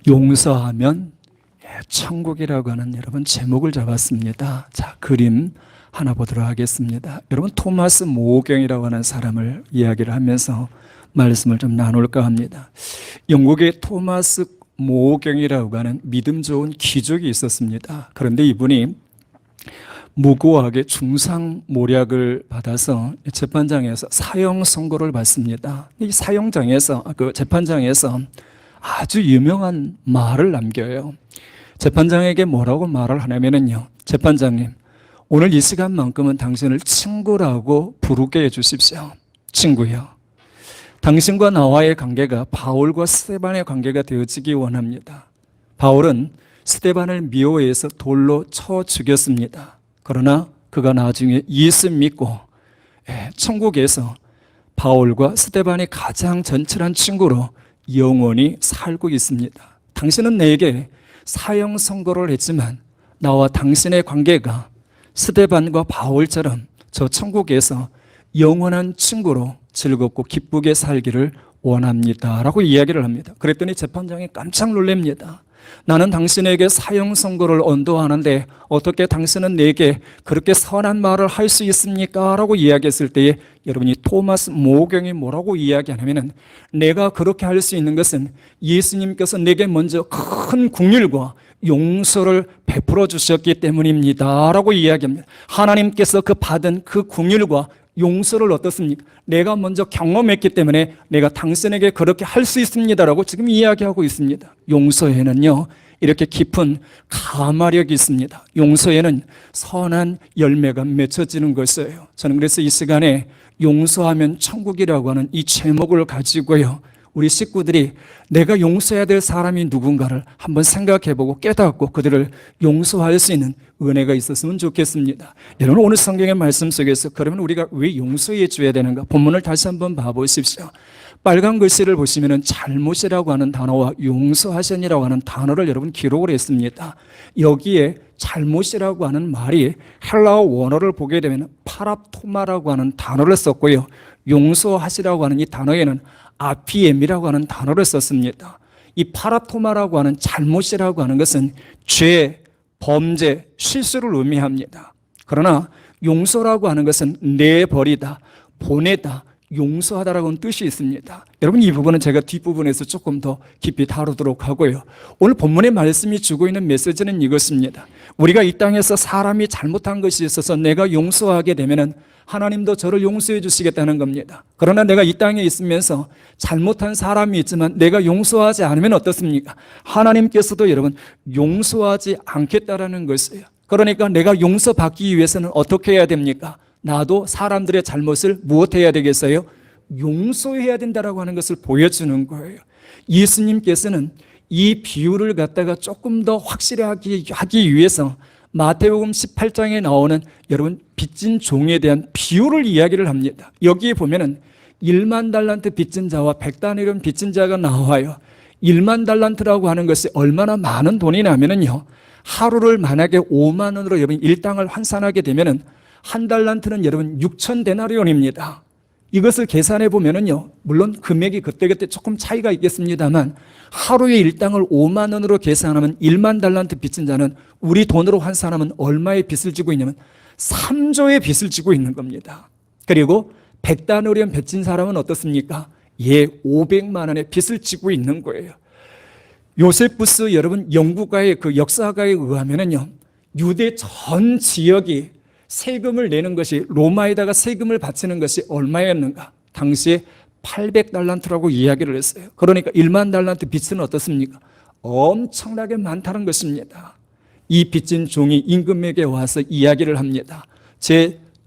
용서하면 천국이라고 하는 여러분 제목을 잡았습니다. 자, 그림 하나 보도록 하겠습니다. 여러분 토마스 모경이라고 하는 사람을 이야기를 하면서 말씀을 좀 나눌까 합니다. 영국의 토마스 모경이라고 하는 믿음 좋은 귀족이 있었습니다. 그런데 이분이 무고하게 중상모략을 받아서 재판장에서 사형 선고를 받습니다. 이 사형장에서 재판장에서 아주 유명한 말을 남겨요. 재판장에게 뭐라고 말을 하냐면요, 재판장님, 오늘 이 시간만큼은 당신을 친구라고 부르게 해주십시오. 친구요. 당신과 나와의 관계가 바울과 스데반의 관계가 되어지기 원합니다. 바울은 스데반을 미워해서 돌로 쳐 죽였습니다. 그러나 그가 나중에 예수 믿고 천국에서 바울과 스데반이 가장 전철한 친구로 영원히 살고 있습니다. 당신은 내게 사형 선고를 했지만 나와 당신의 관계가 스데반과 바울처럼 저 천국에서 영원한 친구로 즐겁고 기쁘게 살기를 원합니다 라고 이야기를 합니다. 그랬더니 재판장이 깜짝 놀랍니다. 나는 당신에게 사형 선고를 언도하는데 어떻게 당신은 내게 그렇게 선한 말을 할 수 있습니까? 라고 이야기했을 때에 여러분이 토마스 모경이 뭐라고 이야기하냐면, 내가 그렇게 할 수 있는 것은 예수님께서 내게 먼저 큰 긍휼과 용서를 베풀어 주셨기 때문입니다 라고 이야기합니다. 하나님께서 그 받은 그 긍휼과 용서를 어떻습니까? 내가 먼저 경험했기 때문에 내가 당신에게 그렇게 할 수 있습니다라고 지금 이야기하고 있습니다. 용서에는요, 이렇게 깊은 가마력이 있습니다. 용서에는 선한 열매가 맺혀지는 것이에요. 저는 그래서 이 시간에 용서하면 천국이라고 하는 이 제목을 가지고요, 우리 식구들이 내가 용서해야 될 사람이 누군가를 한번 생각해보고 깨닫고 그들을 용서할 수 있는 은혜가 있었으면 좋겠습니다. 여러분, 오늘 성경의 말씀 속에서 그러면 우리가 왜 용서해 줘야 되는가? 본문을 다시 한번 봐보십시오. 빨간 글씨를 보시면 잘못이라고 하는 단어와 용서하시니라고 하는 단어를 여러분 기록을 했습니다. 여기에 잘못이라고 하는 말이 헬라어 원어를 보게 되면 파랍토마라고 하는 단어를 썼고요, 용서하시라고 하는 이 단어에는 아피엠이라고 하는 단어를 썼습니다. 이 파라토마라고 하는 잘못이라고 하는 것은 죄, 범죄, 실수를 의미합니다. 그러나 용서라고 하는 것은 내버리다, 보내다, 용서하다라고 하는 뜻이 있습니다. 여러분, 이 부분은 제가 뒷부분에서 조금 더 깊이 다루도록 하고요. 오늘 본문의 말씀이 주고 있는 메시지는 이것입니다. 우리가 이 땅에서 사람이 잘못한 것이 있어서 내가 용서하게 되면은 하나님도 저를 용서해 주시겠다는 겁니다. 그러나 내가 이 땅에 있으면서 잘못한 사람이 있지만 내가 용서하지 않으면 어떻습니까? 하나님께서도 여러분 용서하지 않겠다라는 것이에요. 그러니까 내가 용서받기 위해서는 어떻게 해야 됩니까? 나도 사람들의 잘못을 무엇해야 되겠어요? 용서해야 된다라고 하는 것을 보여주는 거예요. 예수님께서는 이 비유를 갖다가 조금 더 확실하게 하기 위해서 마태복음 18장에 나오는 여러분 빚진 종에 대한 비유를 이야기를 합니다. 여기에 보면은 1만 달란트 빚진 자와 100다니엘 빚진 자가 나와요. 1만 달란트라고 하는 것이 얼마나 많은 돈이냐면요, 하루를 만약에 5만 원으로 여러분 일당을 환산하게 되면은 한 달란트는 여러분 6천 데나리온입니다. 이것을 계산해 보면은요, 물론 금액이 그때그때 조금 차이가 있겠습니다만 하루의 일당을 5만 원으로 계산하면 1만 달란트 빚진 자는 우리 돈으로 환산하면 얼마의 빚을 지고 있냐면 3조의 빚을 지고 있는 겁니다. 그리고 100다니엘 빚진 사람은 어떻습니까? 500만 원의 빚을 지고 있는 거예요. 요세푸스 여러분 연구가의 그 역사가에 의하면은요, 유대 전 지역이 세금을 내는 것이, 로마에다가 세금을 바치는 것이 얼마였는가? 당시에 800달란트라고 이야기를 했어요. 그러니까 1만 달란트 빚은 어떻습니까? 엄청나게 많다는 것입니다. 이 빚진 종이 임금에게 와서 이야기를 합니다.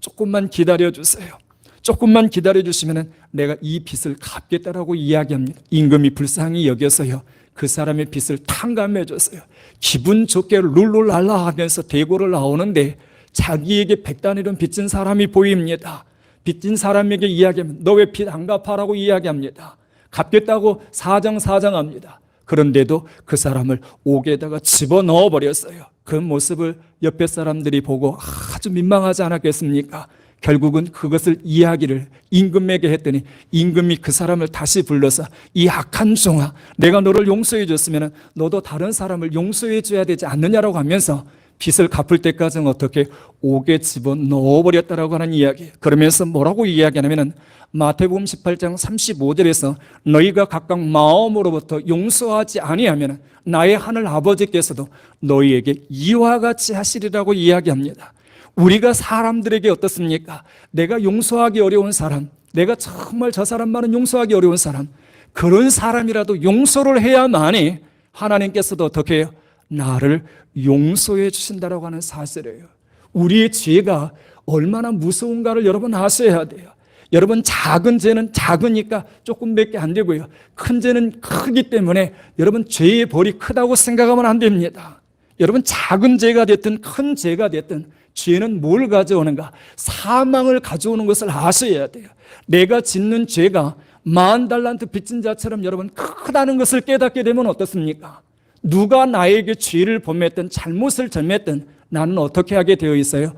조금만 기다려주세요. 조금만 기다려주시면 내가 이 빚을 갚겠다라고 이야기합니다. 임금이 불쌍히 여겨서요, 그 사람의 빚을 탕감해줬어요. 기분 좋게 룰루랄라 하면서 대고를 나오는데 자기에게 100다니엘은 빚진 사람이 보입니다. 빚진 사람에게 이야기하면 너 왜 빚 안 갚아라고 이야기합니다. 갚겠다고 사정합니다. 그런데도 그 사람을 옥에다가 집어넣어 버렸어요. 그 모습을 옆에 사람들이 보고 아주 민망하지 않았겠습니까? 결국은 그것을 이야기를 임금에게 했더니 임금이 그 사람을 다시 불러서 이 악한 종아, 내가 너를 용서해 줬으면 너도 다른 사람을 용서해 줘야 되지 않느냐라고 하면서 빚을 갚을 때까지는 어떻게 옥에 집어넣어버렸다라고 하는 이야기. 그러면서 뭐라고 이야기하냐면 마태복음 18장 35절에서 너희가 각각 마음으로부터 용서하지 아니하면 나의 하늘 아버지께서도 너희에게 이와 같이 하시리라고 이야기합니다. 우리가 사람들에게 어떻습니까? 내가 용서하기 어려운 사람, 내가 정말 저 사람만은 용서하기 어려운 사람, 그런 사람이라도 용서를 해야만이 하나님께서도 어떻게 해요? 나를 용서해 주신다라고 하는 사실이에요. 우리의 죄가 얼마나 무서운가를 여러분 아셔야 돼요. 여러분, 작은 죄는 작으니까 조금밖에 안 되고요, 큰 죄는 크기 때문에 여러분 죄의 벌이 크다고 생각하면 안 됩니다. 여러분, 작은 죄가 됐든 큰 죄가 됐든 죄는 뭘 가져오는가? 사망을 가져오는 것을 아셔야 돼요. 내가 짓는 죄가 10,000달란트 빚진 자처럼 여러분 크다는 것을 깨닫게 되면 어떻습니까? 누가 나에게 죄를 범했든 잘못을 저질렀든 나는 어떻게 하게 되어 있어요?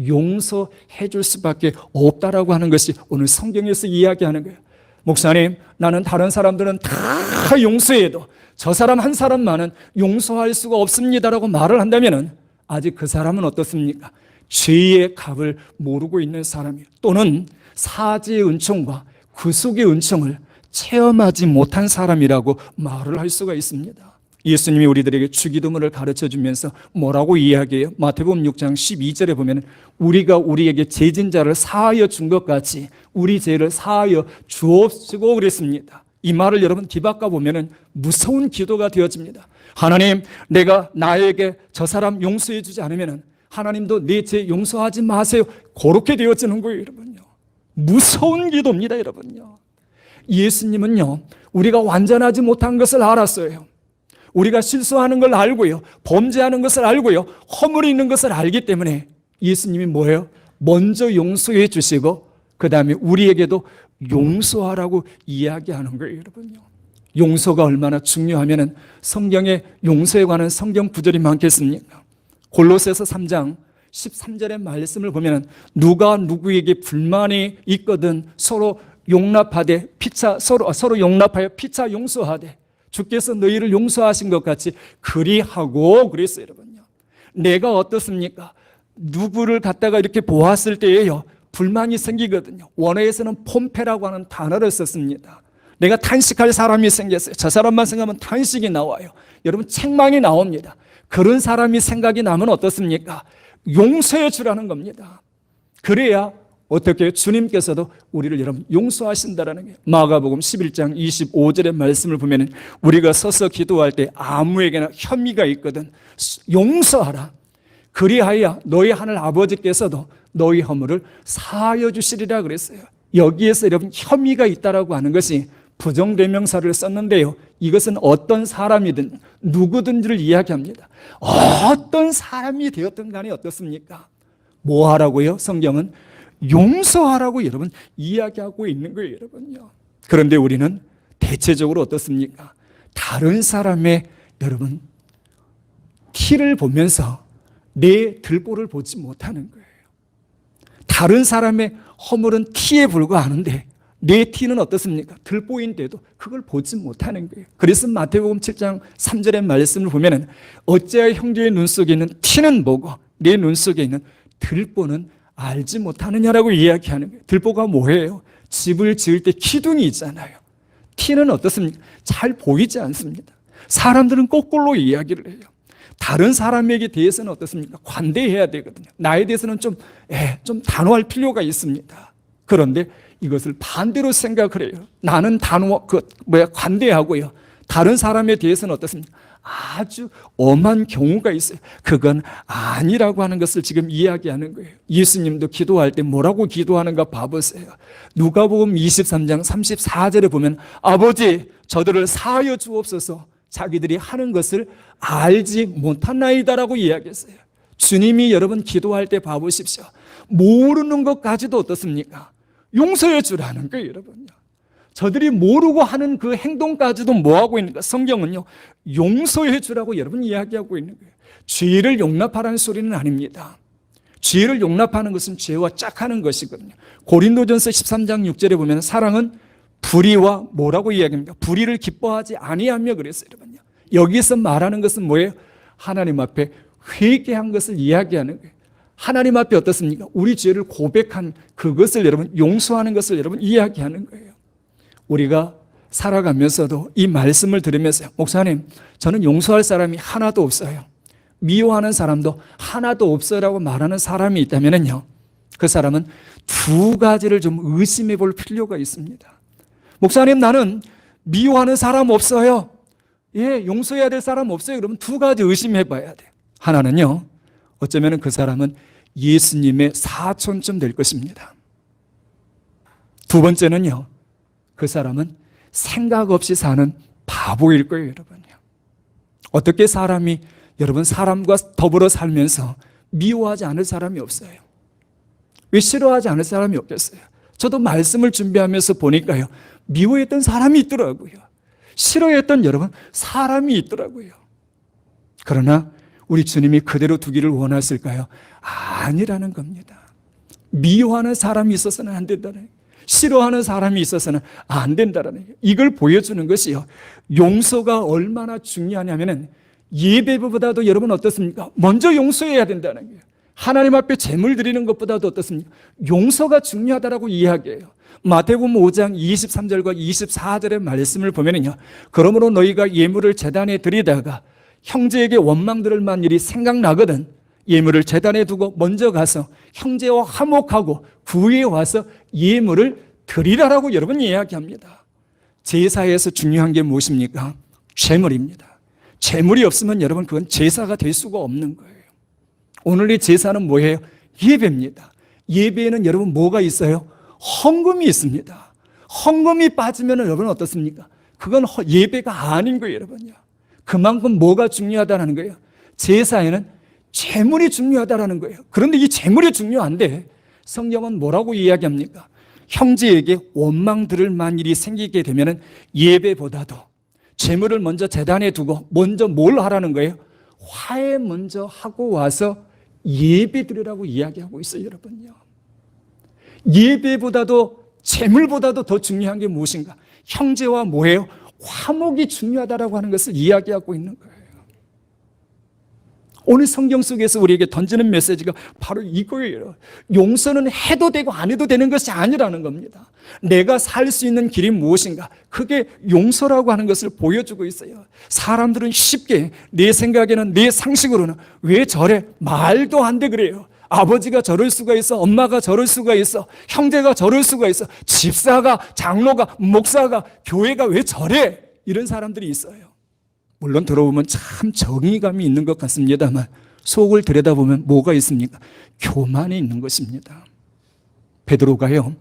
용서해 줄 수밖에 없다라고 하는 것이 오늘 성경에서 이야기하는 거예요. 목사님, 나는 다른 사람들은 다 용서해도 저 사람 한 사람만은 용서할 수가 없습니다라고 말을 한다면 아직 그 사람은 어떻습니까? 죄의 값을 모르고 있는 사람이에요. 또는 사지의 은총과 구속의 은총을 체험하지 못한 사람이라고 말을 할 수가 있습니다. 예수님이 우리들에게 주기도문을 가르쳐주면서 뭐라고 이야기해요? 마태복음 6장 12절에 보면 우리가 우리에게 죄진 자를 사하여 준 것 같이 우리 죄를 사하여 주옵시고 그랬습니다. 이 말을 여러분 뒤바꿔 보면 무서운 기도가 되어집니다. 하나님, 내가 나에게 저 사람 용서해 주지 않으면 하나님도 내 죄 용서하지 마세요. 그렇게 되어지는 거예요, 여러분요. 무서운 기도입니다, 여러분요. 예수님은요, 우리가 완전하지 못한 것을 알았어요. 우리가 실수하는 걸 알고요, 범죄하는 것을 알고요, 허물이 있는 것을 알기 때문에 예수님이 뭐예요? 먼저 용서해 주시고 그 다음에 우리에게도 용서하라고 이야기하는 거예요, 여러분요. 용서가 얼마나 중요하면 성경에 용서에 관한 성경 구절이 많겠습니까? 골로새서 3장 13절의 말씀을 보면 누가 누구에게 불만이 있거든 서로 용납하되 서로 용납하여 피차 용서하되 주께서 너희를 용서하신 것 같이 그리하고 그랬어요, 여러분요. 내가 어떻습니까? 누구를 갖다가 이렇게 보았을 때에요, 불만이 생기거든요. 원어에서는 폼페라고 하는 단어를 썼습니다. 내가 탄식할 사람이 생겼어요. 저 사람만 생각하면 탄식이 나와요. 여러분, 책망이 나옵니다. 그런 사람이 생각이 나면 어떻습니까? 용서해 주라는 겁니다. 그래야 어떻게 주님께서도 우리를 여러분 용서하신다라는 게 마가복음 11장 25절의 말씀을 보면 우리가 서서 기도할 때 아무에게나 혐의가 있거든 용서하라. 그리하여 너희 하늘 아버지께서도 너희 허물을 사하여 주시리라 그랬어요. 여기에서 여러분 혐의가 있다라고 하는 것이 부정대명사를 썼는데요, 이것은 어떤 사람이든 누구든지를 이야기합니다. 어떤 사람이 되었든 간에 어떻습니까? 뭐 하라고요? 성경은 용서하라고 여러분 이야기하고 있는 거예요, 여러분요. 그런데 우리는 대체적으로 어떻습니까? 다른 사람의 여러분 티를 보면서 내 들보를 보지 못하는 거예요. 다른 사람의 허물은 티에 불과하는데 내 티는 어떻습니까? 들보인데도 그걸 보지 못하는 거예요. 그래서 마태복음 7장 3절의 말씀을 보면 어찌하여 형제의 눈 속에 있는 티는 보고 내 눈 속에 있는 들보는 알지 못하느냐라고 이야기하는 거예요. 들보가 뭐예요? 집을 지을 때 기둥이 있잖아요. 티는 어떻습니까? 잘 보이지 않습니다. 사람들은 거꾸로 이야기를 해요. 다른 사람에게 대해서는 어떻습니까? 관대해야 되거든요. 나에 대해서는 좀 단호할 필요가 있습니다. 그런데 이것을 반대로 생각을 해요. 나는 관대하고요. 다른 사람에 대해서는 어떻습니까? 아주 엄한 경우가 있어요. 그건 아니라고 하는 것을 지금 이야기하는 거예요. 예수님도 기도할 때 뭐라고 기도하는가 봐보세요. 누가복음 23장 34절에 보면 아버지 저들을 사하여 주옵소서 자기들이 하는 것을 알지 못하나이다라고 이야기했어요. 주님이 여러분 기도할 때 봐보십시오. 모르는 것까지도 어떻습니까? 용서해 주라는 거예요, 여러분요. 저들이 모르고 하는 그 행동까지도 뭐하고 있는가? 성경은요, 용서해 주라고 여러분 이야기하고 있는 거예요. 죄를 용납하라는 소리는 아닙니다. 죄를 용납하는 것은 죄와 짝하는 것이거든요. 고린도전서 13장 6절에 보면 사랑은 불의와 뭐라고 이야기합니까? 불의를 기뻐하지 아니하며 그랬어요, 여러분요. 여기서 말하는 것은 뭐예요? 하나님 앞에 회개한 것을 이야기하는 거예요. 하나님 앞에 어떻습니까? 우리 죄를 고백한 그것을 여러분 용서하는 것을 여러분 이야기하는 거예요. 우리가 살아가면서도 이 말씀을 들으면서 목사님, 저는 용서할 사람이 하나도 없어요. 미워하는 사람도 하나도 없어라고 말하는 사람이 있다면요, 그 사람은 두 가지를 좀 의심해 볼 필요가 있습니다. 목사님, 나는 미워하는 사람 없어요. 예, 용서해야 될 사람 없어요. 그러면 두 가지 의심해 봐야 돼요. 하나는요, 어쩌면 그 사람은 예수님의 사촌쯤 될 것입니다. 두 번째는요, 그 사람은 생각 없이 사는 바보일 거예요, 여러분요. 어떻게 사람이 여러분 사람과 더불어 살면서 미워하지 않을 사람이 없어요? 왜 싫어하지 않을 사람이 없겠어요? 저도 말씀을 준비하면서 보니까요, 미워했던 사람이 있더라고요. 싫어했던 여러분 사람이 있더라고요. 그러나 우리 주님이 그대로 두기를 원하실까요? 아니라는 겁니다. 미워하는 사람이 있어서는 안 된다는 거예요. 싫어하는 사람이 있어서는 안 된다는 거예요. 이걸 보여주는 것이요, 용서가 얼마나 중요하냐면은 예배보다도 여러분 어떻습니까? 먼저 용서해야 된다는 거예요. 하나님 앞에 제물 드리는 것보다도 어떻습니까? 용서가 중요하다라고 이야기해요. 마태복음 5장 23절과 24절의 말씀을 보면은요, 그러므로 너희가 예물을 제단에 드리다가 형제에게 원망 들을 만한 일이 생각나거든 예물을 제단에 두고 먼저 가서 형제와 화목하고 구에 와서 예물을 드리라라고 여러분 이야기합니다. 제사에서 중요한 게 무엇입니까? 제물입니다. 제물이 없으면 여러분 그건 제사가 될 수가 없는 거예요. 오늘의 제사는 뭐예요? 예배입니다. 예배에는 여러분 뭐가 있어요? 헌금이 있습니다. 헌금이 빠지면 여러분 어떻습니까? 그건 예배가 아닌 거예요, 여러분요. 그만큼 뭐가 중요하다는 거예요? 제사에는 재물이 중요하다는 거예요. 그런데 이 재물이 중요한데 성경은 뭐라고 이야기합니까? 형제에게 원망 들을 만한 일이 생기게 되면 예배보다도 재물을 먼저 제단에 두고 먼저 뭘 하라는 거예요? 화해 먼저 하고 와서 예배 드리라고 이야기하고 있어요, 여러분요. 예배보다도 재물보다도 더 중요한 게 무엇인가? 형제와 뭐예요? 화목이 중요하다라고 하는 것을 이야기하고 있는 거예요. 오늘 성경 속에서 우리에게 던지는 메시지가 바로 이거예요. 용서는 해도 되고 안 해도 되는 것이 아니라는 겁니다. 내가 살 수 있는 길이 무엇인가? 그게 용서라고 하는 것을 보여주고 있어요. 사람들은 쉽게 내 생각에는 내 상식으로는 왜 저래? 말도 안 돼 그래요. 아버지가 저럴 수가 있어, 엄마가 저럴 수가 있어, 형제가 저럴 수가 있어, 집사가, 장로가, 목사가, 교회가 왜 저래? 이런 사람들이 있어요. 물론 들어보면 참 정의감이 있는 것 같습니다만 속을 들여다보면 뭐가 있습니까? 교만이 있는 것입니다. 베드로가요,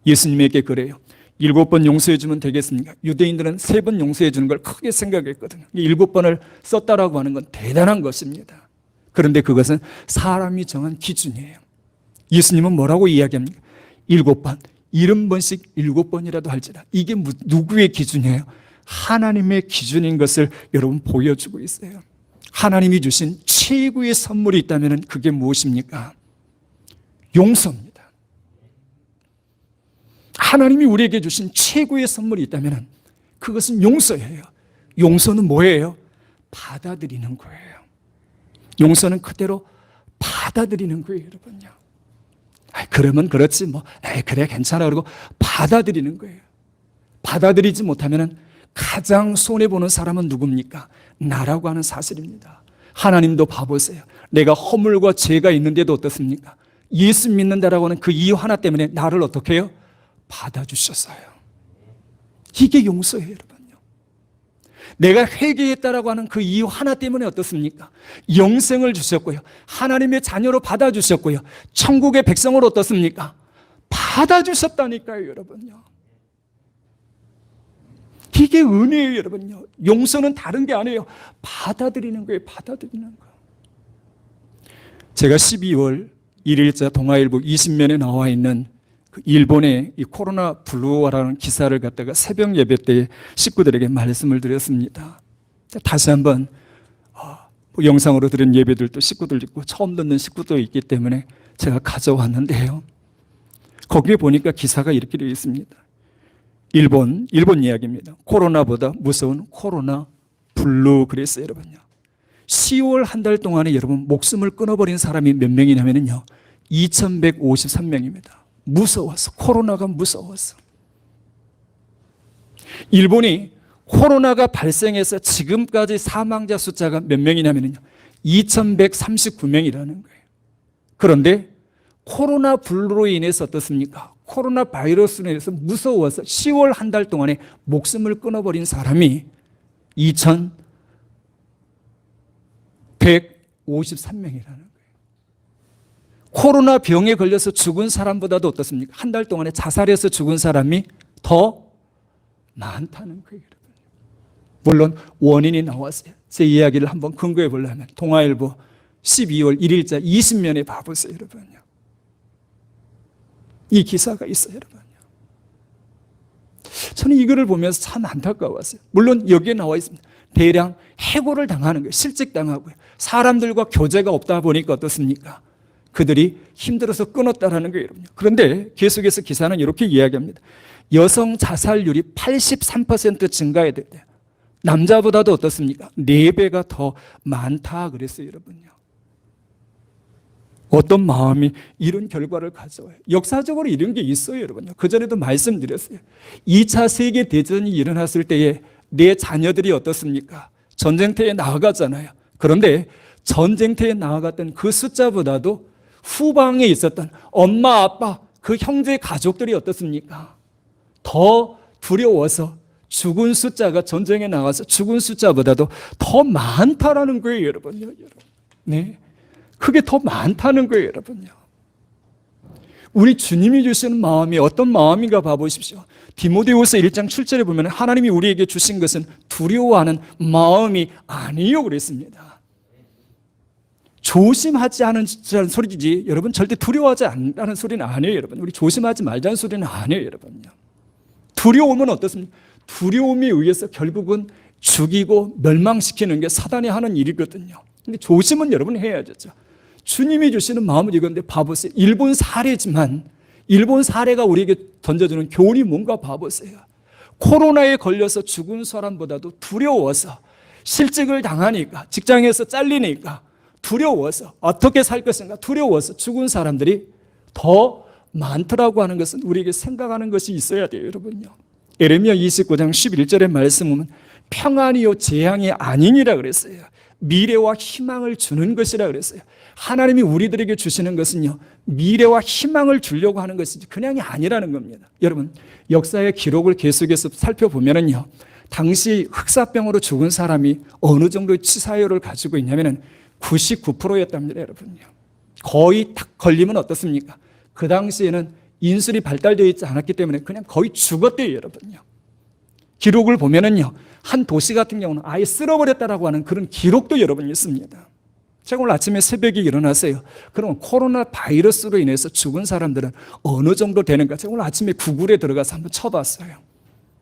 예수님에게 그래요. 7번 용서해 주면 되겠습니까? 유대인들은 3번 용서해 주는 걸 크게 생각했거든요. 7번을 썼다라고 하는 건 대단한 것입니다. 그런데 그것은 사람이 정한 기준이에요. 예수님은 뭐라고 이야기합니까? 7번, 70번씩 7번이라도 할지라. 이게 누구의 기준이에요? 하나님의 기준인 것을 여러분 보여주고 있어요. 하나님이 주신 최고의 선물이 있다면 그게 무엇입니까? 용서입니다. 하나님이 우리에게 주신 최고의 선물이 있다면 그것은 용서예요. 용서는 뭐예요? 받아들이는 거예요. 용서는 그대로 받아들이는 거예요, 여러분요. 그러면 그렇지 뭐, 그래 괜찮아 그러고 받아들이는 거예요. 받아들이지 못하면 가장 손해보는 사람은 누굽니까? 나라고 하는 사실입니다. 하나님도 봐보세요. 내가 허물과 죄가 있는데도 어떻습니까? 예수 믿는다라고 하는 그 이유 하나 때문에 나를 어떻게 해요? 받아주셨어요. 이게 용서예요, 여러분요. 내가 회개했다라고 하는 그 이유 하나 때문에 어떻습니까? 영생을 주셨고요, 하나님의 자녀로 받아주셨고요, 천국의 백성으로 어떻습니까? 받아주셨다니까요, 여러분요. 이게 은혜예요, 여러분요. 용서는 다른 게 아니에요. 받아들이는 거예요, 받아들이는 거. 제가 12월 1일자 동아일보 20면에 나와 있는 그 일본의 이 코로나 블루라는 기사를 갖다가 새벽 예배 때 식구들에게 말씀을 드렸습니다. 다시 한번 영상으로 들은 예배들도 식구들 있고 처음 듣는 식구도 있기 때문에 제가 가져왔는데요. 거기에 보니까 기사가 이렇게 되어 있습니다. 일본 이야기입니다. 코로나보다 무서운 코로나 블루 그랬어요, 여러분요. 10월 한 달 동안에 여러분 목숨을 끊어버린 사람이 몇 명이냐면요. 2153명입니다. 무서워서, 코로나가 무서워서. 일본이 코로나가 발생해서 지금까지 사망자 숫자가 몇 명이냐면요. 2139명이라는 거예요. 그런데 코로나 블루로 인해서 어떻습니까? 코로나 바이러스로 인해서 무서워서 10월 한 달 동안에 목숨을 끊어버린 사람이 2153명이라는 거예요. 코로나 병에 걸려서 죽은 사람보다도 어떻습니까? 한 달 동안에 자살해서 죽은 사람이 더 많다는 거예요. 물론 원인이 나왔어요. 제 이야기를 한번 근거해 보려면 동아일보 12월 1일자 20면에 봐보세요, 여러분요. 이 기사가 있어요, 여러분요. 저는 이거를 보면서 참 안타까웠어요. 물론 여기에 나와 있습니다. 대량 해고를 당하는 거예요. 실직당하고요. 사람들과 교제가 없다 보니까 어떻습니까? 그들이 힘들어서 끊었다라는 거예요, 여러분요. 그런데 계속해서 기사는 이렇게 이야기합니다. 여성 자살률이 83% 증가해야 돼요. 남자보다도 어떻습니까? 4배가 더 많다 그랬어요, 여러분요. 어떤 마음이 이런 결과를 가져와요? 역사적으로 이런 게 있어요, 여러분요. 그전에도 말씀드렸어요. 2차 세계대전이 일어났을 때에 내 자녀들이 어떻습니까? 전쟁터에 나아갔잖아요. 그런데 전쟁터에 나아갔던 그 숫자보다도 후방에 있었던 엄마, 아빠, 그 형제 가족들이 어떻습니까? 더 두려워서 죽은 숫자가 전쟁에 나가서 죽은 숫자보다도 더 많다라는 거예요, 여러분요. 네. 그게 더 많다는 거예요, 여러분요. 우리 주님이 주시는 마음이 어떤 마음인가 봐보십시오. 디모데후서 1장 7절에 보면 하나님이 우리에게 주신 것은 두려워하는 마음이 아니요 그랬습니다. 조심하지 않은 소리지, 여러분 절대 두려워하지 않는 소리는 아니에요, 여러분. 우리 조심하지 말자는 소리는 아니에요, 여러분요. 두려움은 어떻습니까? 두려움에 의해서 결국은 죽이고 멸망시키는 게 사단이 하는 일이거든요. 근데 조심은 여러분 해야죠. 주님이 주시는 마음은 이건데 봐보세요. 일본 사례지만 일본 사례가 우리에게 던져주는 교훈이 뭔가 봐보세요. 코로나에 걸려서 죽은 사람보다도 두려워서 실직을 당하니까 직장에서 잘리니까 두려워서 어떻게 살 것인가 두려워서 죽은 사람들이 더 많더라고 하는 것은 우리에게 생각하는 것이 있어야 돼요, 여러분요. 예레미야 29장 11절의 말씀은 평안이요 재앙이 아니니라 그랬어요. 미래와 희망을 주는 것이라 그랬어요. 하나님이 우리들에게 주시는 것은요, 미래와 희망을 주려고 하는 것이지 그냥이 아니라는 겁니다. 여러분, 역사의 기록을 계속해서 살펴보면요, 당시 흑사병으로 죽은 사람이 어느 정도의 치사율을 가지고 있냐면 99%였답니다, 여러분요. 거의 딱 걸리면 어떻습니까? 그 당시에는 인술이 발달되어 있지 않았기 때문에 그냥 거의 죽었대요, 여러분요. 기록을 보면은요, 한 도시 같은 경우는 아예 쓸어버렸다라고 하는 그런 기록도 여러분 있습니다. 제가 오늘 아침에 새벽에 일어났어요. 그럼 코로나 바이러스로 인해서 죽은 사람들은 어느 정도 되는가? 제가 오늘 아침에 구글에 들어가서 한번 쳐봤어요.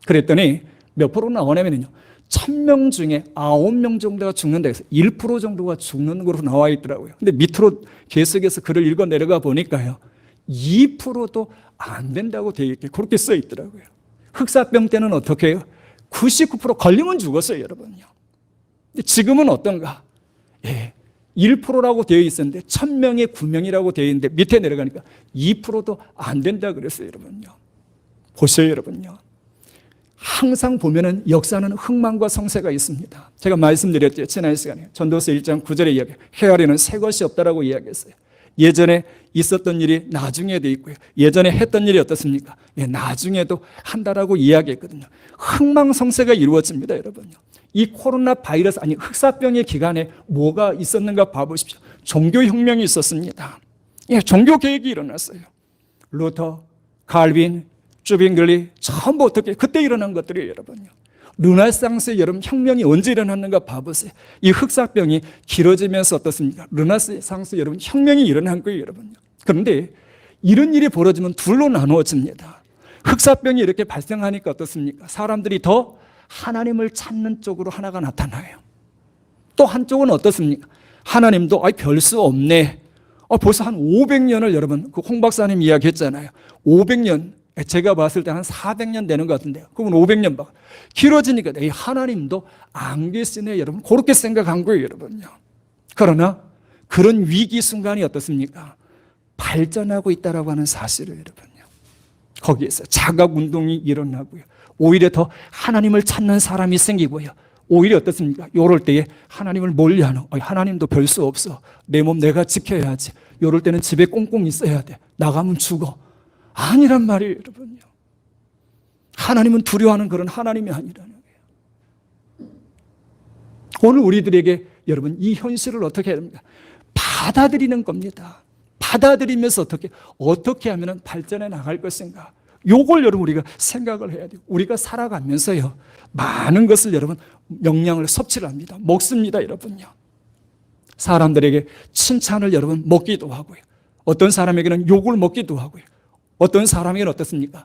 그랬더니 몇 프로 나오냐면요, 1000명 중에 9명 정도가 죽는다 해서 1% 정도가 죽는 걸로 나와 있더라고요. 근데 밑으로 계속해서 글을 읽어 내려가 보니까요, 2%도 안 된다고 되어 있게 그렇게 써 있더라고요. 흑사병 때는 어떻게 해요? 99% 걸리면 죽었어요, 여러분요. 근데 지금은 어떤가? 1%라고 되어 있었는데 1000명에 9명이라고 되어 있는데 밑에 내려가니까 2%도 안 된다 그랬어요, 여러분요. 보세요, 여러분요. 항상 보면은 역사는 흥망과 성쇠가 있습니다. 제가 말씀드렸죠, 지난 시간에. 전도서 1장 9절에 이야기, 헤아리는 새 것이 없다라고 이야기했어요. 예전에 있었던 일이 나중에 돼 있고요. 예전에 했던 일이 어떻습니까? 나중에도 한다라고 이야기했거든요. 흥망성쇠가 이루어집니다, 여러분요. 이 코로나 바이러스, 아니 흑사병의 기간에 뭐가 있었는가 봐보십시오. 종교혁명이 있었습니다. 종교개혁이 일어났어요. 루터, 칼빈, 쭈빙글리 전부 어떻게 그때 일어난 것들이에요, 여러분요. 르네상스 여러분 혁명이 언제 일어났는가 봐보세요. 이 흑사병이 길어지면서 어떻습니까? 르네상스 여러분 혁명이 일어난 거예요, 여러분요. 그런데 이런 일이 벌어지면 둘로 나누어집니다. 흑사병이 이렇게 발생하니까 어떻습니까? 사람들이 더 하나님을 찾는 쪽으로 하나가 나타나요. 또 한쪽은 어떻습니까? 하나님도 별 수 없네. 벌써 한 500년을 여러분, 그 홍 박사님 이야기했잖아요. 500년, 제가 봤을 때 한 400년 되는 것 같은데요. 그건 500년 봐. 길어지니까 이 하나님도 안 계시네, 여러분. 그렇게 생각한 거예요, 여러분요. 그러나 그런 위기 순간이 어떻습니까? 발전하고 있다라고 하는 사실을 여러분요. 거기에서 자각 운동이 일어나고요. 오히려 더 하나님을 찾는 사람이 생기고요. 오히려 어떻습니까? 요럴 때에 하나님을 멀리하는, 하나님도 별 수 없어. 내 몸 내가 지켜야지. 요럴 때는 집에 꽁꽁 있어야 돼. 나가면 죽어. 아니란 말이에요, 여러분요. 하나님은 두려워하는 그런 하나님이 아니라는 거예요. 오늘 우리들에게 여러분 이 현실을 어떻게 해야 됩니까? 받아들이는 겁니다. 받아들이면서 어떻게 하면 발전해 나갈 것인가? 요걸 여러분 우리가 생각을 해야 돼요. 우리가 살아가면서요, 많은 것을 여러분 영양을 섭취를 합니다. 먹습니다, 여러분요. 사람들에게 칭찬을 여러분 먹기도 하고요. 어떤 사람에게는 욕을 먹기도 하고요. 어떤 사람에게는 어떻습니까?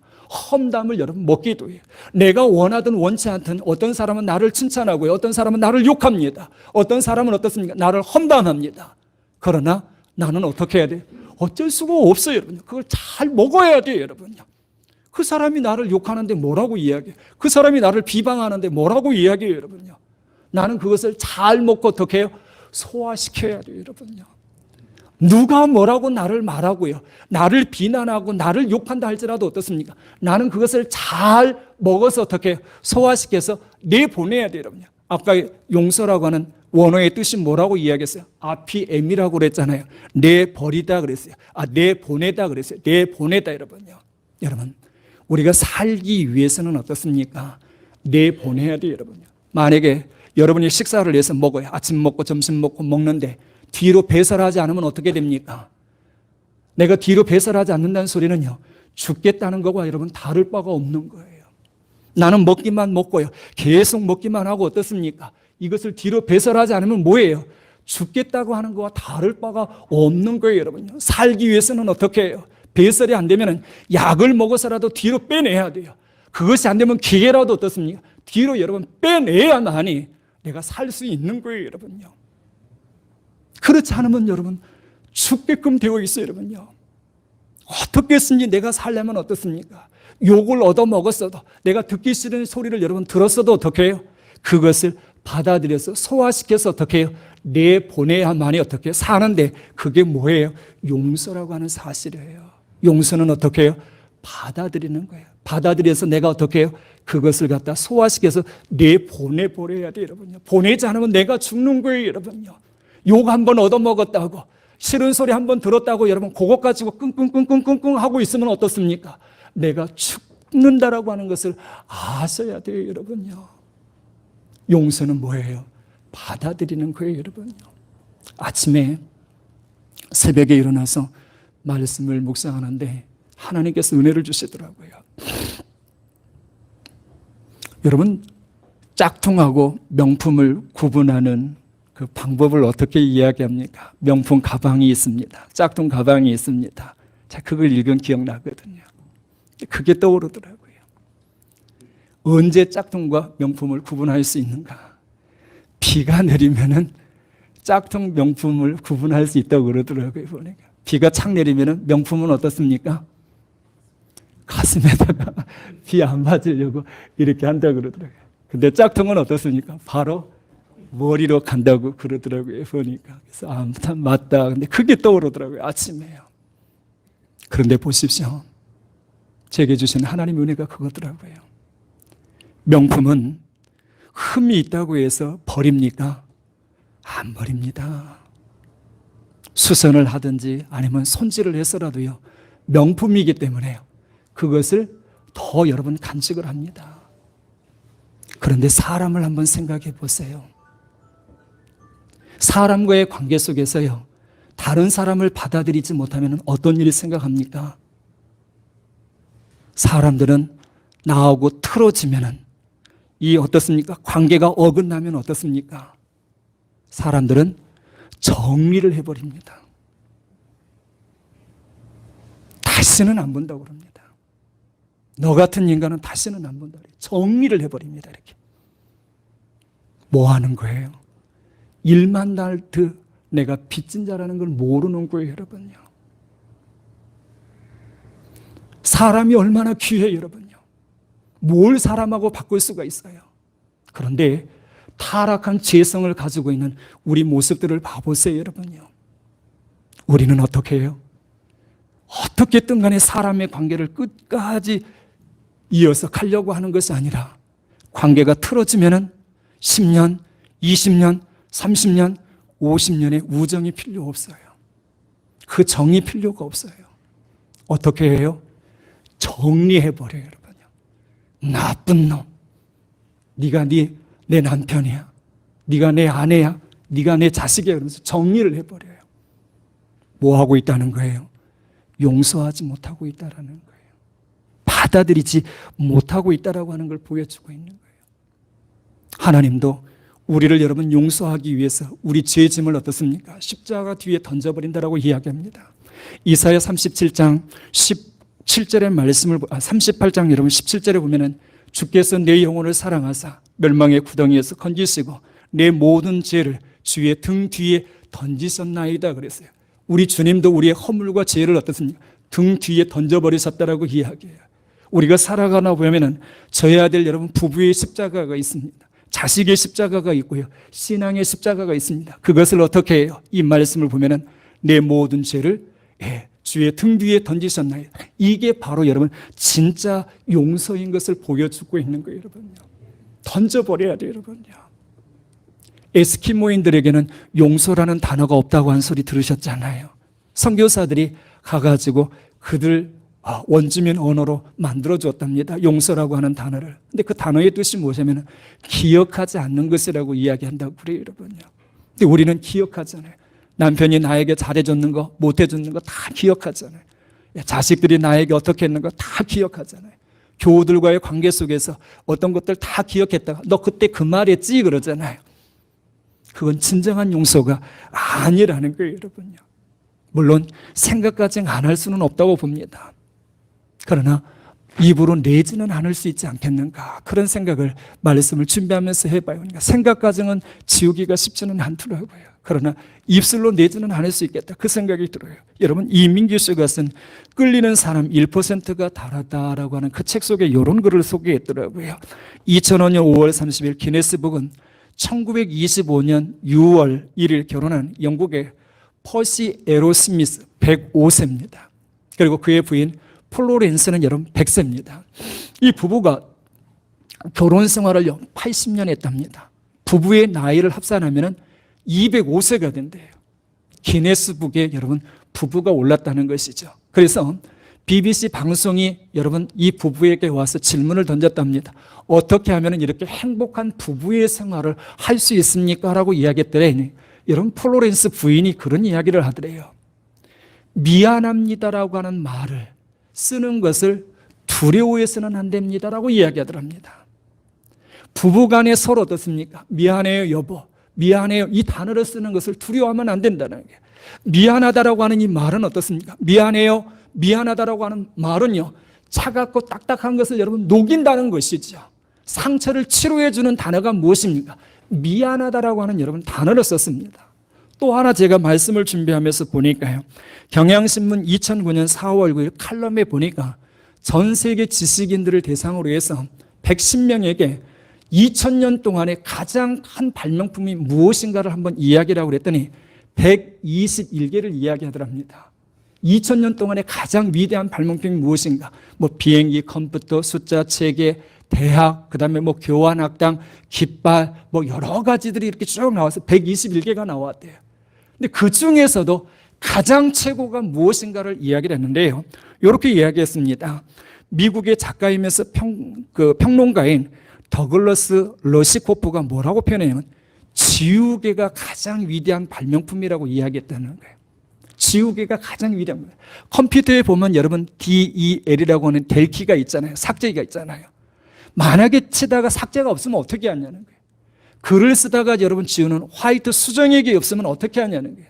험담을 여러분 먹기도 해요. 내가 원하든 원치 않든 어떤 사람은 나를 칭찬하고요. 어떤 사람은 나를 욕합니다. 어떤 사람은 어떻습니까? 나를 험담합니다. 그러나 나는 어떻게 해야 돼요? 어쩔 수가 없어요, 여러분. 그걸 잘 먹어야 돼요, 여러분요. 그 사람이 나를 욕하는데 뭐라고 이야기해요? 그 사람이 나를 비방하는데 뭐라고 이야기해요, 여러분요? 나는 그것을 잘 먹고 어떻게 해요? 소화시켜야 돼요, 여러분요. 누가 뭐라고 나를 말하고요, 나를 비난하고 나를 욕한다 할지라도 어떻습니까? 나는 그것을 잘 먹어서 어떻게 소화시켜서 내보내야 돼요, 여러분요. 아까 용서라고 하는 원어의 뜻이 뭐라고 이야기했어요? RPM이라고 그랬잖아요. 내버리다 그랬어요. 내보내다 그랬어요. 내보내다, 여러분요. 여러분, 우리가 살기 위해서는 어떻습니까? 내보내야 돼요, 여러분요. 만약에 여러분이 식사를 해서 먹어요. 아침 먹고 점심 먹고 먹는데 뒤로 배설하지 않으면 어떻게 됩니까? 내가 뒤로 배설하지 않는다는 소리는요, 죽겠다는 것과 여러분 다를 바가 없는 거예요. 나는 먹기만 먹고요, 계속 먹기만 하고 어떻습니까? 이것을 뒤로 배설하지 않으면 뭐예요? 죽겠다고 하는 것과 다를 바가 없는 거예요, 여러분요. 살기 위해서는 어떻게 해요? 배설이 안 되면 약을 먹어서라도 뒤로 빼내야 돼요. 그것이 안 되면 기계라도 어떻습니까? 뒤로 여러분 빼내야만이 내가 살 수 있는 거예요, 여러분요. 그렇지 않으면 여러분 죽게끔 되어 있어요, 여러분요. 어떻게 했는지 내가 살려면 어떻습니까? 욕을 얻어먹었어도, 내가 듣기 싫은 소리를 여러분 들었어도 어떻게 해요? 그것을 받아들여서 소화시켜서 어떻게 해요? 내보내야만이 어떻게 해요? 사는데 그게 뭐예요? 용서라고 하는 사실이에요. 용서는 어떻게 해요? 받아들이는 거예요. 받아들여서 내가 어떻게 해요? 그것을 갖다 소화시켜서 내보내버려야 돼요, 여러분요. 보내지 않으면 내가 죽는 거예요, 여러분요. 욕 한 번 얻어먹었다고, 싫은 소리 한 번 들었다고 여러분 그것 가지고 끙끙끙끙끙 하고 있으면 어떻습니까? 내가 죽는다라고 하는 것을 아셔야 돼요, 여러분요. 용서는 뭐예요? 받아들이는 거예요, 여러분요. 아침에 새벽에 일어나서 말씀을 묵상하는데 하나님께서 은혜를 주시더라고요. 여러분, 짝퉁하고 명품을 구분하는 그 방법을 어떻게 이야기합니까? 명품 가방이 있습니다. 짝퉁 가방이 있습니다. 자, 그걸 읽은 기억나거든요. 그게 떠오르더라고요. 언제 짝퉁과 명품을 구분할 수 있는가? 비가 내리면은 짝퉁 명품을 구분할 수 있다고 그러더라고요, 보니까. 비가 착 내리면은 명품은 어떻습니까? 가슴에다가 비 안 맞으려고 이렇게 한다고 그러더라고요. 근데 짝퉁은 어떻습니까? 바로 머리로 간다고 그러더라고요, 보니까. 그래서 참 맞다. 근데 그게 떠오르더라고요, 아침에요. 그런데 보십시오. 제게 주신 하나님의 은혜가 그거더라고요. 명품은 흠이 있다고 해서 버립니까? 안 버립니다. 수선을 하든지 아니면 손질을 해서라도요, 명품이기 때문에요, 그것을 더 여러분 간직을 합니다. 그런데 사람을 한번 생각해 보세요. 사람과의 관계 속에서요, 다른 사람을 받아들이지 못하면 어떤 일이 생각합니까? 사람들은 나하고 틀어지면은, 이 어떻습니까? 관계가 어긋나면 어떻습니까? 사람들은 정리를 해버립니다. 다시는 안 본다고 그럽니다. 너 같은 인간은 다시는 안 본다. 정리를 해버립니다. 이렇게. 뭐 하는 거예요? 일만 내가 빚진 자라는 걸 모르는 거예요, 여러분요. 사람이 얼마나 귀해요, 여러분요. 뭘 사람하고 바꿀 수가 있어요. 그런데 타락한 죄성을 가지고 있는 우리 모습들을 봐보세요, 여러분요. 우리는 어떻게 해요? 어떻게든 간에 사람의 관계를 끝까지 이어서 가려고 하는 것이 아니라 관계가 틀어지면은 10년, 20년, 30년, 50년의 우정이 필요 없어요. 그 정이 필요가 없어요. 어떻게 해요? 정리해버려요, 여러분요. 나쁜 놈. 네가 내 남편이야. 네가 내 아내야. 네가 내 자식이야. 그러면서 정리를 해버려요. 뭐 하고 있다는 거예요? 용서하지 못하고 있다는 거예요. 받아들이지 못하고 있다라고 하는 걸 보여주고 있는 거예요. 하나님도 우리를 여러분 용서하기 위해서 우리 죄 짐을 어떻습니까? 십자가 뒤에 던져버린다라고 이야기합니다. 이사야 37장 17절의 말씀을 38장 여러분 17절에 보면은 주께서 내 영혼을 사랑하사 멸망의 구덩이에서 건지시고 내 모든 죄를 주의 등 뒤에 던지셨나이다 그랬어요. 우리 주님도 우리의 허물과 죄를 어떻습니까? 등 뒤에 던져버리셨다라고 이야기해요. 우리가 살아가나 보면은 져야 될 여러분 부부의 십자가가 있습니다. 자식의 십자가가 있고요. 신앙의 십자가가 있습니다. 그것을 어떻게 해요? 이 말씀을 보면은 내 모든 죄를 주의 등 뒤에 던지셨나요? 이게 바로 여러분 진짜 용서인 것을 보여주고 있는 거예요, 여러분요. 던져버려야 돼요, 여러분요. 에스키모인들에게는 용서라는 단어가 없다고 한 소리 들으셨잖아요. 선교사들이 가가지고 그들 원주민 언어로 만들어 주었답니다. 용서라고 하는 단어를. 근데 그 단어의 뜻이 뭐냐면 기억하지 않는 것이라고 이야기한다고 그래요, 여러분요. 근데 우리는 기억하잖아요. 남편이 나에게 잘해줬는 거, 못해줬는 거 다 기억하잖아요. 자식들이 나에게 어떻게 했는 거 다 기억하잖아요. 교우들과의 관계 속에서 어떤 것들 다 기억했다가 너 그때 그 말했지 그러잖아요. 그건 진정한 용서가 아니라는 거예요, 여러분요. 물론 생각까지 안 할 수는 없다고 봅니다. 그러나 입으로 내지는 않을 수 있지 않겠는가, 그런 생각을 말씀을 준비하면서 해봐요. 그러니까 생각까지는 지우기가 쉽지는 않더라고요. 그러나 입술로 내지는 않을 수 있겠다, 그 생각이 들어요. 여러분, 이민규 씨가 쓴 끌리는 사람 1%가 다르다라고 하는 그 책 속에 이런 글을 소개했더라고요. 2005년 5월 30일 기네스북은 1925년 6월 1일 결혼한 영국의 퍼시 에로스미스 105세입니다. 그리고 그의 부인 플로렌스는 여러분 100세입니다. 이 부부가 결혼 생활을 80년 했답니다. 부부의 나이를 합산하면 205세가 된대요. 기네스북에 여러분 부부가 올랐다는 것이죠. 그래서 BBC 방송이 여러분 이 부부에게 와서 질문을 던졌답니다. 어떻게 하면 이렇게 행복한 부부의 생활을 할 수 있습니까? 라고 이야기했더니 여러분 플로렌스 부인이 그런 이야기를 하더래요. 미안합니다라고 하는 말을 쓰는 것을 두려워해서는 안 됩니다라고 이야기하더랍니다. 부부간에 서로 어떻습니까? 미안해요 여보, 미안해요, 이 단어를 쓰는 것을 두려워하면 안 된다는 게. 미안하다라고 하는 이 말은 어떻습니까? 미안해요, 미안하다라고 하는 말은요, 차갑고 딱딱한 것을 여러분 녹인다는 것이죠. 상처를 치료해 주는 단어가 무엇입니까? 미안하다라고 하는 여러분 단어를 썼습니다. 또 하나 제가 말씀을 준비하면서 보니까요, 경향신문 2009년 4월 9일 칼럼에 보니까 전 세계 지식인들을 대상으로 해서 110명에게 2000년 동안에 가장 큰 발명품이 무엇인가를 한번 이야기를 하고 그랬더니 121개를 이야기하더랍니다. 2000년 동안에 가장 위대한 발명품이 무엇인가? 뭐 비행기, 컴퓨터, 숫자, 체계, 대학, 그 다음에 뭐 교환학당, 깃발, 뭐 여러 가지들이 이렇게 쭉 나와서 121개가 나왔대요. 근데 그 중에서도 가장 최고가 무엇인가를 이야기를 했는데요, 이렇게 이야기했습니다. 미국의 작가이면서 평론가인 더글러스 러시코프가 뭐라고 표현하냐면 지우개가 가장 위대한 발명품이라고 이야기했다는 거예요. 지우개가 가장 위대한 거예요. 컴퓨터에 보면 여러분 DEL이라고 하는 델키가 있잖아요. 삭제기가 있잖아요. 만약에 치다가 삭제가 없으면 어떻게 하냐는 거예요. 글을 쓰다가 여러분 지우는 화이트 수정액이 없으면 어떻게 하냐는 거예요.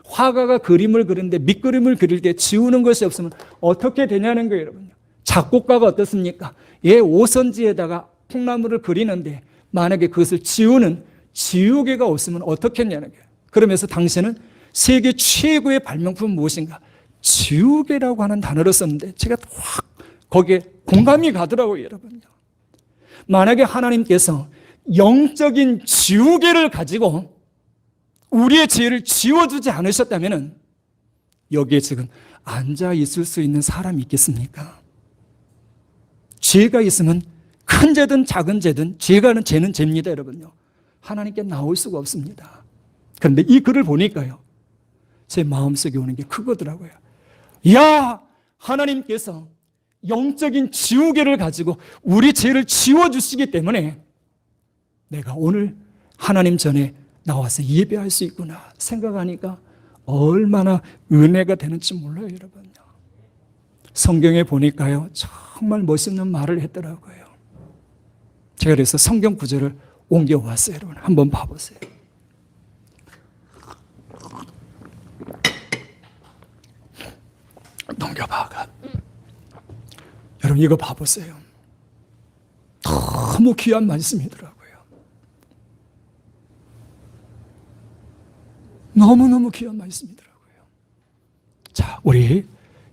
화가가 그림을 그리는데 밑그림을 그릴 때 지우는 것이 없으면 어떻게 되냐는 거예요, 여러분. 작곡가가 어떻습니까? 오선지에다가 풍나무를 그리는데 만약에 그것을 지우는 지우개가 없으면 어떻게 했냐는 거예요. 그러면서 당시에는 세계 최고의 발명품은 무엇인가? 지우개라고 하는 단어를 썼는데 제가 확 거기에 공감이 가더라고요, 여러분요. 만약에 하나님께서 영적인 지우개를 가지고 우리의 죄를 지워주지 않으셨다면 여기에 지금 앉아 있을 수 있는 사람이 있겠습니까? 죄가 있으면 큰 죄든 작은 죄든 죄는 죄입니다, 여러분요. 하나님께 나올 수가 없습니다. 그런데 이 글을 보니까요, 제 마음속에 오는 게 그거더라고요. 야, 하나님께서 영적인 지우개를 가지고 우리 죄를 지워주시기 때문에 내가 오늘 하나님 전에 나와서 예배할 수 있구나 생각하니까 얼마나 은혜가 되는지 몰라요, 여러분요. 성경에 보니까요, 정말 멋있는 말을 했더라고요. 제가 그래서 성경 구절을 옮겨왔어요, 여러분. 한번 봐보세요. 넘겨봐. 여러분, 이거 봐보세요. 너무 귀한 말씀이더라고요. 너무너무 귀한 말씀이더라고요. 자, 우리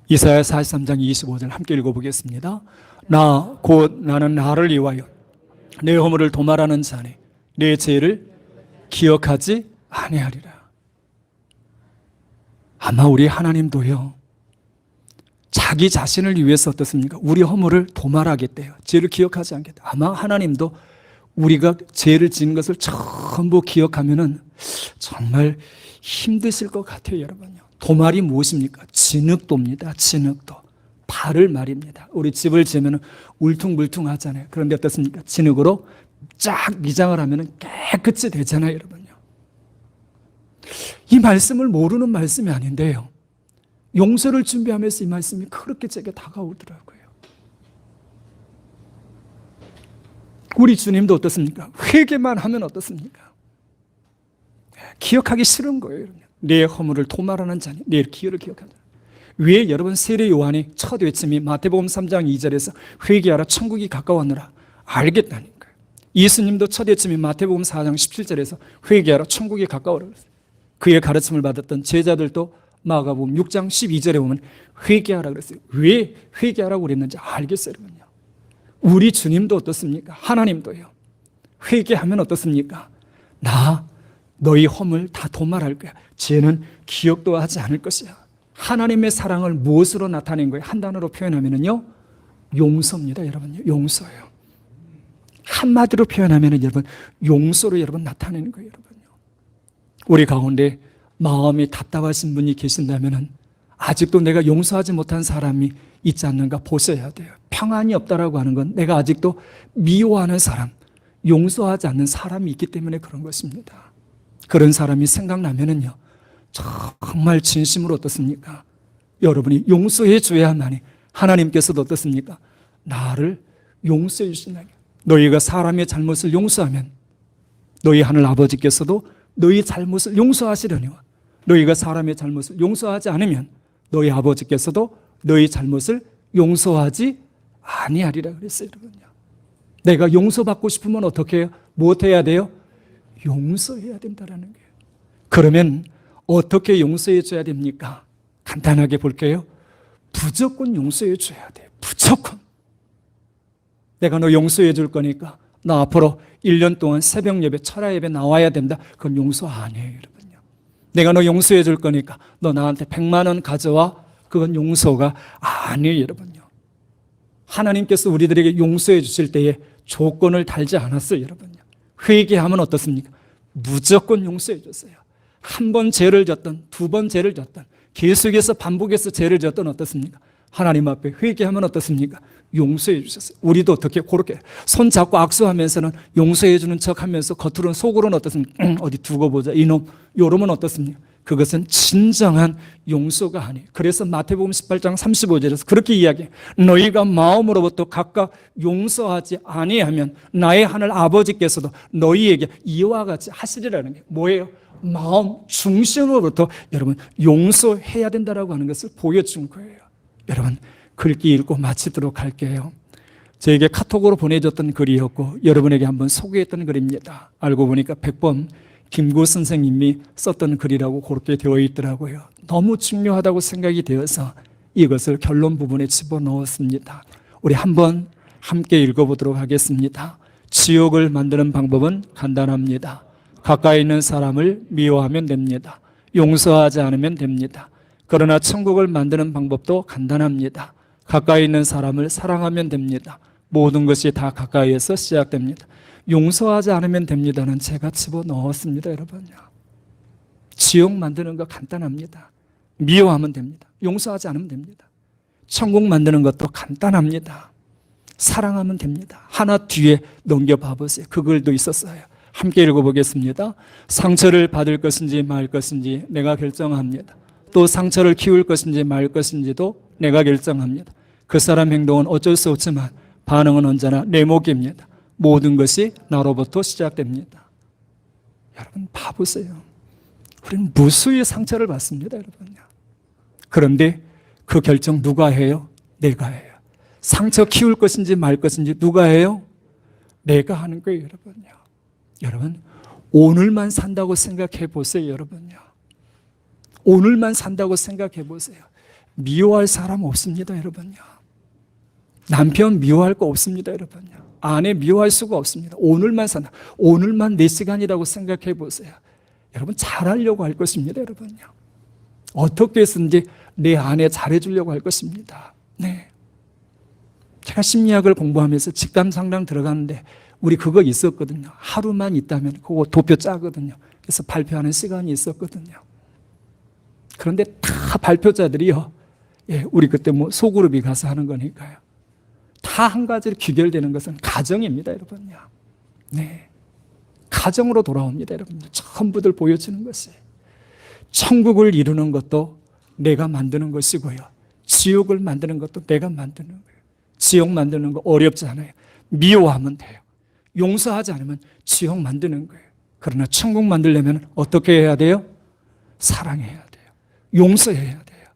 이사야 43장 25절 함께 읽어보겠습니다. 나는 나를 위하여 내 허물을 도말하는 자니 내 죄를 기억하지 아니하리라. 아마 우리 하나님도요, 자기 자신을 위해서 어떻습니까? 우리 허물을 도말하겠대요. 죄를 기억하지 않겠다. 아마 하나님도 우리가 죄를 지은 것을 전부 기억하면은 정말 힘드실 것 같아요, 여러분요. 도말이 무엇입니까? 진흙도입니다. 진흙도. 발을 말입니다. 우리 집을 지으면 울퉁불퉁 하잖아요. 그런데 어떻습니까? 진흙으로 쫙 미장을 하면 깨끗이 되잖아요, 여러분요. 이 말씀을 모르는 말씀이 아닌데요, 용서를 준비하면서 이 말씀이 그렇게 제게 다가오더라고요. 우리 주님도 어떻습니까? 회개만 하면 어떻습니까? 기억하기 싫은 거예요, 여러분. 내 허물을 도말하는 자니 내 기회를 기억한다. 왜 여러분 세례 요한이 첫 외침이 마태복음 3장 2절에서 회개하라 천국이 가까웠느라 알겠다니까요. 예수님도 첫 외침이 마태복음 4장 17절에서 회개하라 천국이 가까워라 그랬어요. 그의 가르침을 받았던 제자들도 마가복음 6장 12절에 보면 회개하라 그랬어요. 왜 회개하라고 그랬는지 알겠어요, 여러분요. 우리 주님도 어떻습니까? 하나님도요. 회개하면 어떻습니까? 너희 허물 다 도말할 거야. 죄는 기억도 하지 않을 것이야. 하나님의 사랑을 무엇으로 나타낸 거예요? 한 단어로 표현하면요, 용서입니다, 여러분요. 용서예요. 한마디로 표현하면은 여러분, 용서로 여러분 나타내는 거예요, 여러분요. 우리 가운데 마음이 답답하신 분이 계신다면은 아직도 내가 용서하지 못한 사람이 있지 않는가 보셔야 돼요. 평안이 없다라고 하는 건 내가 아직도 미워하는 사람, 용서하지 않는 사람이 있기 때문에 그런 것입니다. 그런 사람이 생각나면은요, 정말 진심으로 어떻습니까? 여러분이 용서해 줘야만이 하나님께서도 어떻습니까? 나를 용서해 주신다. 너희가 사람의 잘못을 용서하면 너희 하늘 아버지께서도 너희 잘못을 용서하시려니와 너희가 사람의 잘못을 용서하지 않으면 너희 아버지께서도 너희 잘못을 용서하지 아니하리라 그랬어요, 여러분요. 내가 용서받고 싶으면 어떻게 해요? 무엇해야 돼요? 용서해야 된다라는 거예요. 그러면 어떻게 용서해 줘야 됩니까? 간단하게 볼게요. 무조건 용서해 줘야 돼요. 무조건. 내가 너 용서해 줄 거니까 너 앞으로 1년 동안 새벽 예배, 철야 예배 나와야 된다. 그건 용서 아니에요, 여러분요. 내가 너 용서해 줄 거니까 너 나한테 100만 원 가져와. 그건 용서가 아니에요, 여러분요. 하나님께서 우리들에게 용서해 주실 때에 조건을 달지 않았어요, 여러분요. 회개하면 어떻습니까? 무조건 용서해 줬어요. 한 번 죄를 졌던, 두 번 죄를 졌던, 계속해서 반복해서 죄를 졌던 어떻습니까? 하나님 앞에 회개하면 어떻습니까? 용서해 주셨어요. 우리도 어떻게 그렇게 손 잡고 악수하면서는 용서해 주는 척하면서 겉으로는 속으로는 어떻습니까? 어디 두고 보자 이놈, 요러면 어떻습니까? 그것은 진정한 용서가 아니에요. 그래서 마태복음 18장 35절에서 그렇게 이야기해요. 너희가 마음으로부터 각각 용서하지 아니하면 나의 하늘 아버지께서도 너희에게 이와 같이 하시리라는 게 뭐예요? 마음 중심으로부터 여러분 용서해야 된다라고 하는 것을 보여준 거예요. 여러분 글귀 읽고 마치도록 할게요. 저에게 카톡으로 보내줬던 글이었고 여러분에게 한번 소개했던 글입니다. 알고 보니까 100번 김구 선생님이 썼던 글이라고 그렇게 되어 있더라고요. 너무 중요하다고 생각이 되어서 이것을 결론 부분에 집어넣었습니다. 우리 한번 함께 읽어보도록 하겠습니다. 지옥을 만드는 방법은 간단합니다. 가까이 있는 사람을 미워하면 됩니다. 용서하지 않으면 됩니다. 그러나 천국을 만드는 방법도 간단합니다. 가까이 있는 사람을 사랑하면 됩니다. 모든 것이 다 가까이에서 시작됩니다. 용서하지 않으면 됩니다는 제가 집어넣었습니다, 여러분요. 지옥 만드는 거 간단합니다. 미워하면 됩니다. 용서하지 않으면 됩니다. 천국 만드는 것도 간단합니다. 사랑하면 됩니다. 하나 뒤에 넘겨봐 보세요. 그 글도 있었어요. 함께 읽어보겠습니다. 상처를 받을 것인지 말 것인지 내가 결정합니다. 또 상처를 키울 것인지 말 것인지도 내가 결정합니다. 그 사람 행동은 어쩔 수 없지만 반응은 언제나 내 몫입니다. 모든 것이 나로부터 시작됩니다. 여러분 봐보세요. 우리는 무수히 상처를 받습니다, 여러분요. 그런데 그 결정 누가 해요? 내가 해요. 상처 키울 것인지 말 것인지 누가 해요? 내가 하는 거예요, 여러분요. 여러분 오늘만 산다고 생각해 보세요, 여러분요. 오늘만 산다고 생각해 보세요. 미워할 사람 없습니다, 여러분요. 남편 미워할 거 없습니다, 여러분요. 아내 미워할 수가 없습니다. 오늘만 산다. 오늘만 내 시간이라고 생각해 보세요. 여러분 잘하려고 할 것입니다, 여러분요. 어떻게 해서든지 내 아내 잘해주려고 할 것입니다. 네. 제가 심리학을 공부하면서 직감 상담 들어갔는데 우리 그거 있었거든요. 하루만 있다면 그거 도표 짜거든요. 그래서 발표하는 시간이 있었거든요. 그런데 다 발표자들이요. 예, 우리 그때 뭐 소그룹이 가서 하는 거니까요. 다 한 가지로 귀결되는 것은 가정입니다, 여러분요. 네. 가정으로 돌아옵니다, 여러분. 전부들 보여주는 것이. 천국을 이루는 것도 내가 만드는 것이고요. 지옥을 만드는 것도 내가 만드는 거예요. 지옥 만드는 거 어렵지 않아요. 미워하면 돼요. 용서하지 않으면 지옥 만드는 거예요. 그러나 천국 만들려면 어떻게 해야 돼요? 사랑해야 돼요. 용서해야 돼요.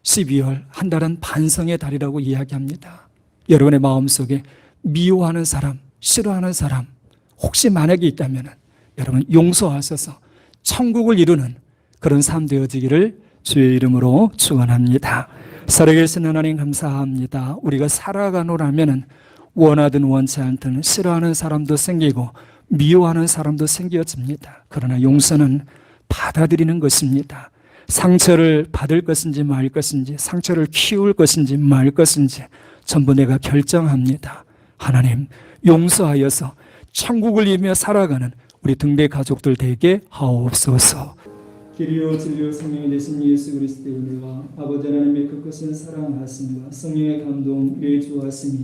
12월 한 달은 반성의 달이라고 이야기합니다. 여러분의 마음속에 미워하는 사람, 싫어하는 사람 혹시 만약에 있다면 여러분 용서하셔서 천국을 이루는 그런 삶 되어지기를 주의 이름으로 축원합니다. 살아계신 하나님 감사합니다. 우리가 살아가노라면 원하든 원치 않든 싫어하는 사람도 생기고 미워하는 사람도 생겨집니다. 그러나 용서는 받아들이는 것입니다. 상처를 받을 것인지 말 것인지 상처를 키울 것인지 말 것인지 전부 내가 결정합니다. 하나님 용서하여서 천국을 이루며 살아가는 우리 등대 가족들 되게 하옵소서. 길이요 진리요 생명이 되신 예수 그리스도의 은혜와 아버지 하나님의 그 크신 사랑하심과 성령의 감동 내주하심이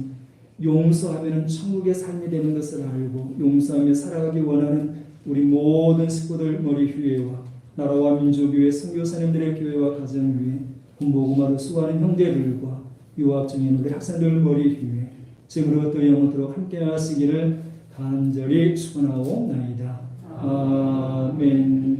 용서하면 천국의 삶이 되는 것을 알고 용서하며 살아가기 원하는 우리 모든 식구들 머리 위에와 나라와 민족 위에 선교사님들의 교회와 가정 위에 군복음하러 수고하는 형제들과 유학 중인 우리 학생들 머리 위에 지금부터 영원토록 함께 하시기를 간절히 축원하옵나이다. 아멘.